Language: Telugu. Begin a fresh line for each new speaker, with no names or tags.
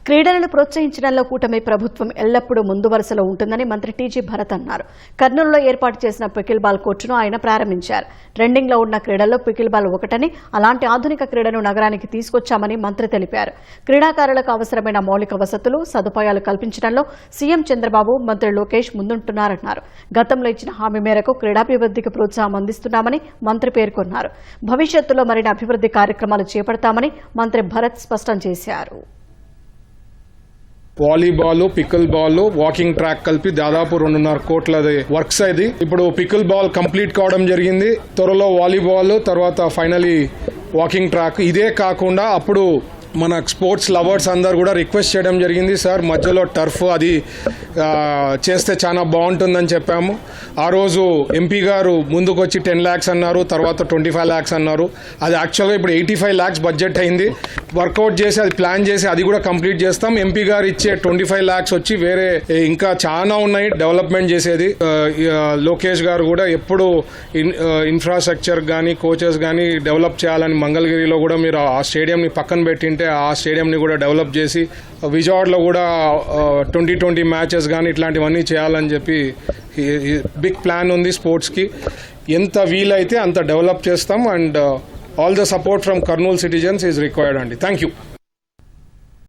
క్రీడలను ప్రోత్సహించడంలో కూటమి ప్రభుత్వం ఎల్లప్పుడూ ముందు వరుసలో ఉంటుందని మంత్రి టీజీ భరత్ అన్నారు. కర్నూలులో ఏర్పాటు చేసిన పికిల్ బాల్ కోర్టును ఆయన ప్రారంభించారు. ట్రెండింగ్లో ఉన్న క్రీడల్లో పికిల్ బాల్ ఒకటని, అలాంటి ఆధునిక క్రీడను నగరానికి తీసుకొచ్చామని మంత్రి తెలిపారు. క్రీడాకారులకు అవసరమైన మౌలిక వసతులు, సదుపాయాలు కల్పించడంలో సీఎం చంద్రబాబు, మంత్రి లోకేష్ ముందుంటున్నారన్నారు. గతంలో ఇచ్చిన హామీ మేరకు క్రీడాభివృద్ధికి ప్రోత్సాహం అందిస్తున్నామని మంత్రి పేర్కొన్నారు. భవిష్యత్తులో మరిన్ని అభివృద్ధి కార్యక్రమాలు చేపడతామని మంత్రి భరత్ స్పష్టం చేశారు.
Volleyball, pickle ball, walking track కలిపి దాదాపు 2.5 కోట్ల వర్క్స్ అది. ఇప్పుడు పికిల్ బాల్ కంప్లీట్ కావడం జరిగింది. త్వరలో వాలీబాల్, తర్వాత ఫైనలీ వాకింగ్ ట్రాక్. ఇదే కాకుండా అప్పుడు మన స్పోర్ట్స్ లవర్స్ అందరు కూడా రిక్వెస్ట్ చేయడం జరిగింది, సార్ మధ్యలో టర్ఫ్ అది చేస్తే చాలా బాగుంటుందని చెప్పాము. ఆ రోజు ఎంపీ గారు ముందుకు వచ్చి 10 lakhs అన్నారు, తర్వాత 25 lakhs అన్నారు. అది యాక్చువల్గా ఇప్పుడు 85 lakhs బడ్జెట్ అయింది. వర్కౌట్ చేసి అది ప్లాన్ చేసి అది కూడా కంప్లీట్ చేస్తాం. ఎంపీ గారు ఇచ్చే 25 lakhs వచ్చి వేరే ఇంకా చాలా ఉన్నాయి డెవలప్మెంట్ చేసేది. లోకేష్ గారు కూడా ఎప్పుడు ఇన్ఫ్రాస్ట్రక్చర్ కానీ కోచెస్ కానీ డెవలప్ చేయాలని మంగళగిరిలో కూడా మీరు ఆ స్టేడియంని పక్కన పెట్టింటే ఆ స్టేడియంని కూడా డెవలప్ చేసి విజయవాడలో కూడా 2020 మ్యాచెస్ కానీ ఇట్లాంటివన్నీ చేయాలని చెప్పి బిగ్ ప్లాన్ ఉంది స్పోర్ట్స్కి. ఎంత వీలైతే అంత డెవలప్ చేస్తాం. And all the support from Kurnool citizens is required అండి. Thank you.